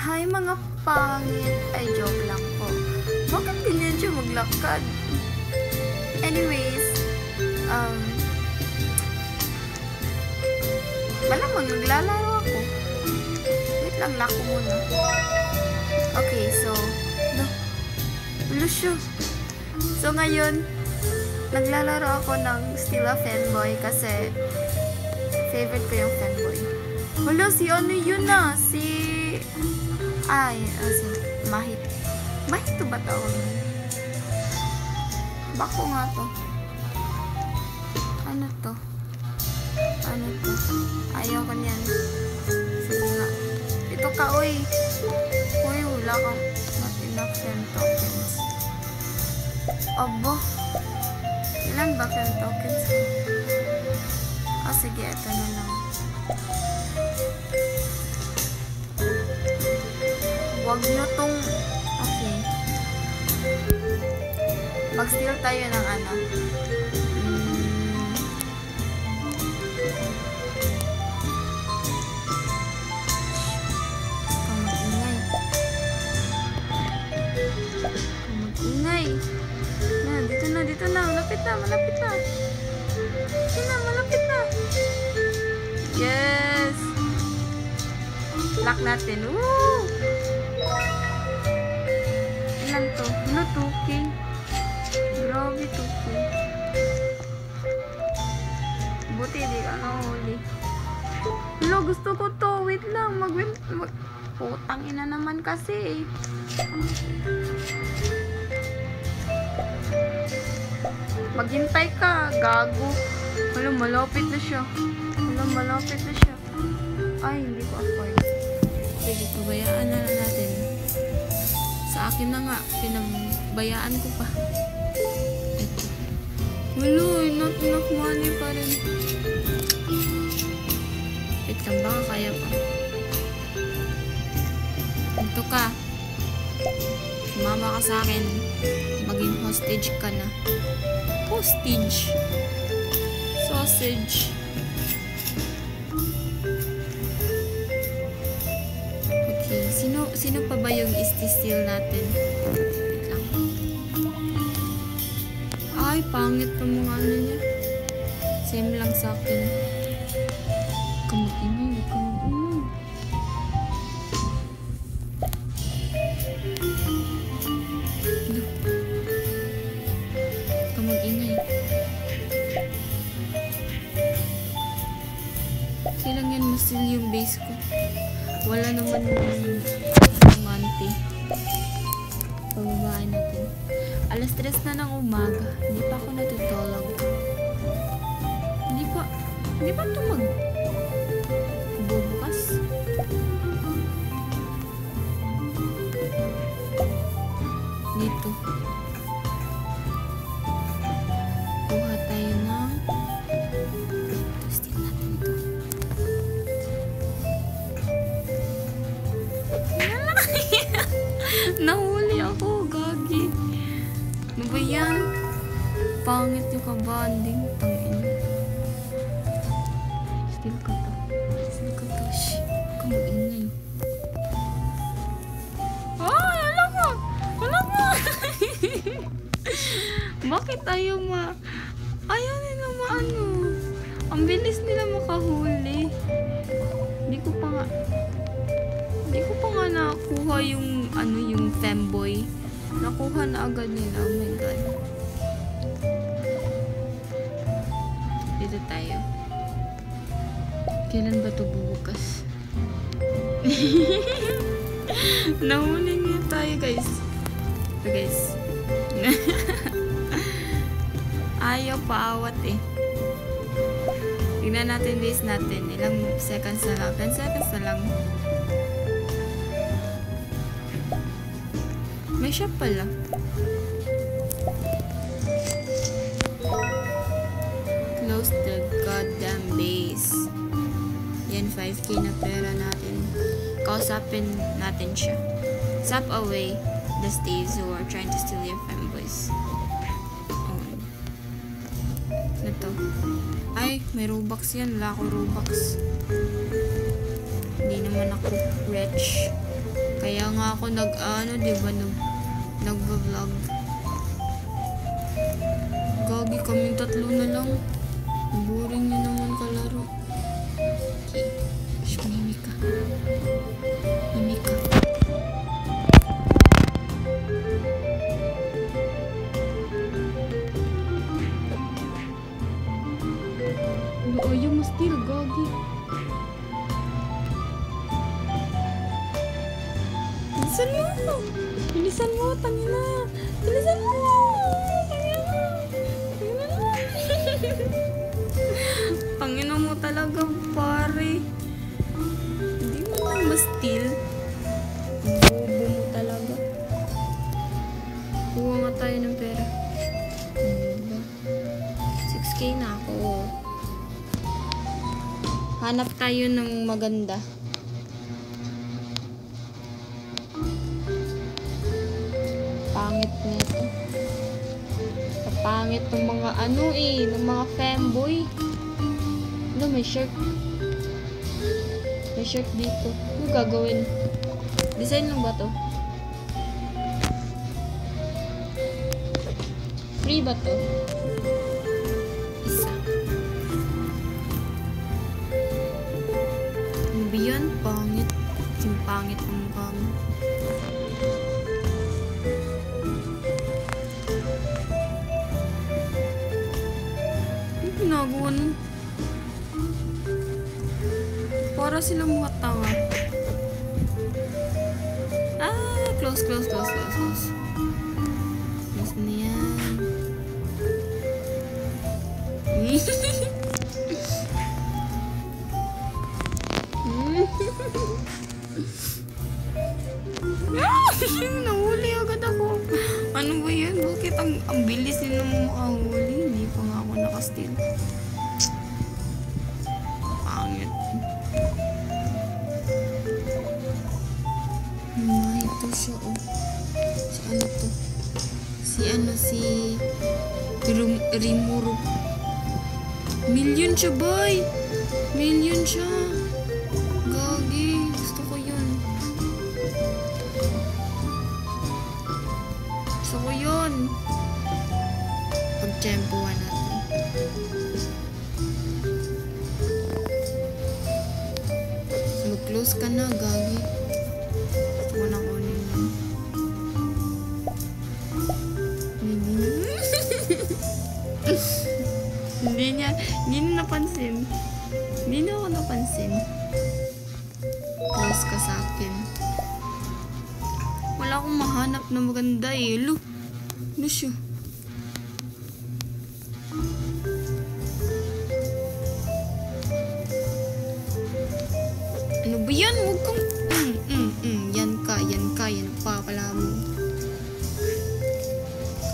Hi mga pangit. Ay, joke lang po. Bakit ganyan siya maglakad? Anyways, malamang naglalaro ako. Wait lang, lako muna. Okay, so, Lucio. So, ngayon, naglalaro ako ng Still a Fanboy kasi favorite ko yung Fanboy. Hala, si ano yun na? Si Mahit. Mahit to ba tawag? Bako nga to. Ano to? Ayaw ko niyan. Sige nga. Ito ka, uy. Uy, wala ka. Not enough friend tokens. Aba. Ilan ba friend tokens ko? Sige, ito na lang. Huwag nyo tong... Okay. Mag-steal tayo ng ano. Kamag-ingay. Dito na. Malapit na. Malapit na. Yes! Lock natin. Woo! Ilan to? Ano, 2K? Grabe, 2K. Buti, di ka nahuli. Hello, gusto ko to. Wait lang. Putang ina naman kasi. Maghintay ka. Gago. Hello, malapit na siya. Ay, hindi ko afford. Sige, pabayaan na natin. Sa akin na nga, pinabayaan ko pa. Ito. Wala, not enough money pa rin. Wait lang, baka kaya pa. Ito ka. Sumama ka sa akin. Maging hostage ka na. Hostage. Sausage. Sino pa ba yung isti-steal natin? Wait lang. Ay, pangit pa mga ano niya. Same lang sa akin. Kamag-ingay. Kamag-ingay. Kailan yan ma-steal yung base ko? Wala naman yung monty. Pababaan natin. Alas 3 na ng umaga. Hindi pa ako natutulog. Hindi pa ito bubukas. Dito. Kuha tayo ng steal natin ito. Nahuli ako, gagi. Ano ba yan? Pangit yung kabanding. Tangin. Steal ko to. Shh. Kamag-ingay. Ay, alam mo. Bakit ayaw nila maano? Ang bilis nila makahuli. Hindi ko pa nga nakuha yung femboy. Nakuha na agad nila. Oh my god. Dito tayo. Kailan ba ito bubukas? Nahuli niya tayo, guys. Ito, guys. Ayaw paawat eh. Tignan natin list natin. Ilang seconds na lang. 10 seconds na lang. May shop pala. Close the goddamn base. Yan, 5k na pera natin. Kausapin natin siya. Zap away the staves who are trying to steal your fanboys. Ito. Ay, may Robux yan. Wala ako Robux. Hindi naman ako rich. Kaya nga ako diba, nagva-vlog. Gagi, kaming tatlo na lang. Boring nyo naman kalaro. Okay. Shh, mimik ka. Mimik ka. Ayaw mo still, gagi. Bilisan mo, tangina. Bilisan mo. Pangino mo talaga, pare. Hindi mo lang ma-steal. Bobo mo talaga. Kuha nga tayo ng pera. Diba? 6K na ako. Hanap tayo ng maganda. Pangit na ito. Pangit ng mga ng mga femboy. May shirt. May shirt dito. Ano gagawin? Design lang ba to? Free ba to? Isa. Ano ba yan? Pangit. Yung pangit ng mukha mo. Ano ginagawa nun? Para silang mga tawa. Close. Close na yan. Nahuli agad ako. Ano ba yan? Bakit ang bilis nila makahuli? Hindi pa nga ako nakasteal. Ito siya, oh. Si Rimuru. Million siya, boy! Million siya. Gagi. Gusto ko yun. Pag-tempuhan natin. So, mag-close ka na, gagi. Gusto ko na kunin yun. Hindi na napansin. Hindi na ako napansin. Close ka sa akin. Wala akong mahanap na maganda eh. Ano siya? Ano ba yan? Huwag kang... Yan pa pala mo.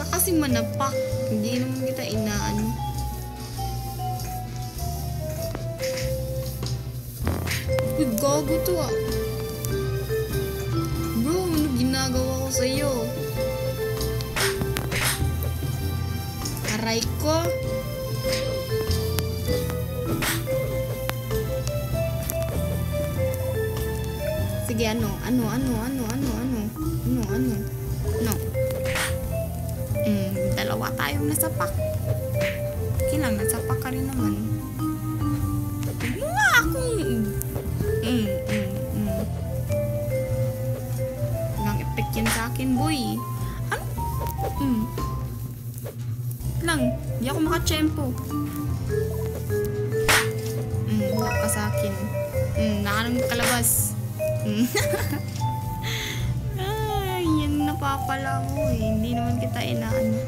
Kakasing manapak. Hindi naman kita inaano. Uy, gago to ah. Bro, ano ginagawa ko sa'yo? Aray ko. Sige, ano? Dalawa tayong nasapak. Kailang nasapak ka rin naman. Huwag mo nga akong... Walang effect yan sa akin, boy. Ano? Lang, hindi ako makachempo. Huwag ka sa akin. Nakanang kalabas. Ay, yan napapala mo eh. Hindi naman kita inaano.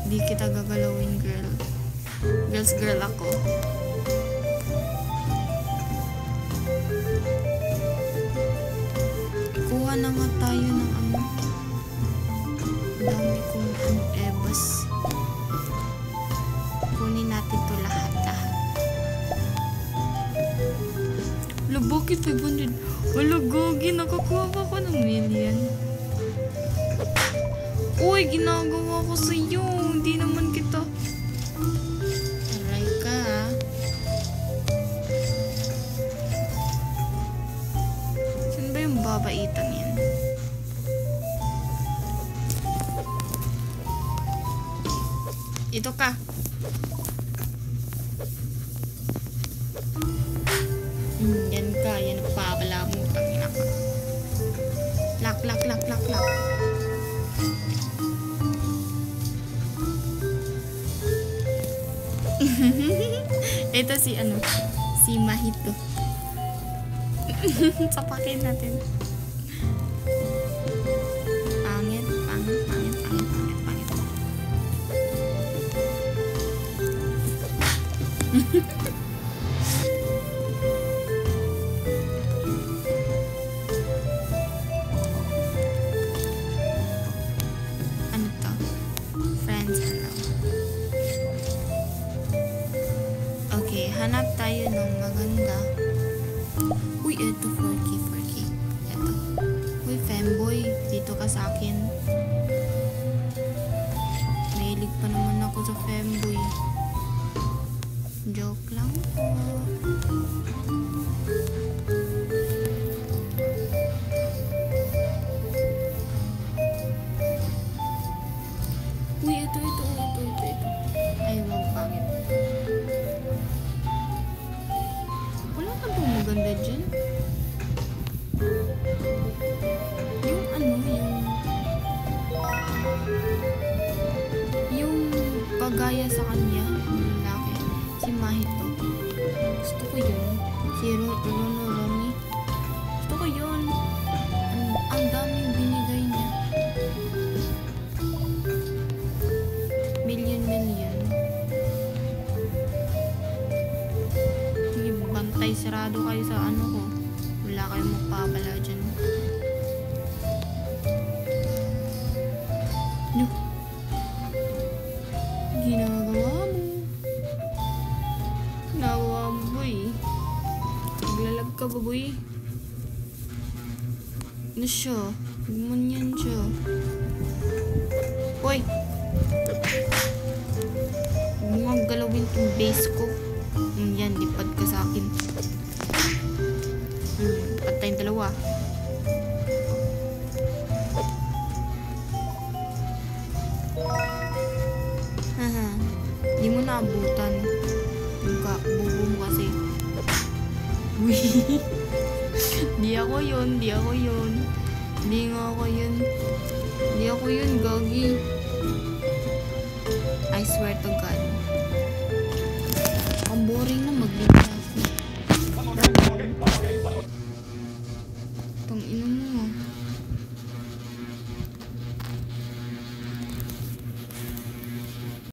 Hindi kita gagalawin, girl. Girls girl ako. Kuha na nga tayo ng ano. Dami kong ebas. Kunin natin to lahat. Wala, bakit 500? Wala, gogi. Nakakuha pa ako ng million. Uy, ginagawa ko sa'yo. Hindi naman kita. Aray ka, ha? mababaitan yan. Ito ka. Yan ka. Yan nagpapala mo. Tangina ka. Lock. Ito si si Mahito. Sapakin natin. Pangit. Ano to? Friends, hello. Okay, hanap tayo ng maganda. Uy, eto 4K. Eto. Uy, femboy. Dito ka sa akin. Mahilig pa naman ako sa femboy. Joke lang po. Uy, ito. Ay, wow, pangit. Wala ka bang maganda dyan? Yung pagaya sa kanya, yung lalaki, si Mahito. Gusto ko yun. Si Ronomi. Gusto ko yun. Ang daming binigay niya. Million. Sige, bantay sarado kayo sa ko. Wala kayong magpapala dyan. No. Ginagawa mo, boy. Naglalag ka ba, boy? Ano siya? Gumanyan siya. Boy! Huwag mong galawin tong base ko. Yan, lipad ka sa akin. Patayin dalawa. Di mo naabutan. Yung bubo mo kasi. Uy. Di ako yun. Di nga ako yun. Di ako yun, Gogi. I swear to God. Ang boring naman.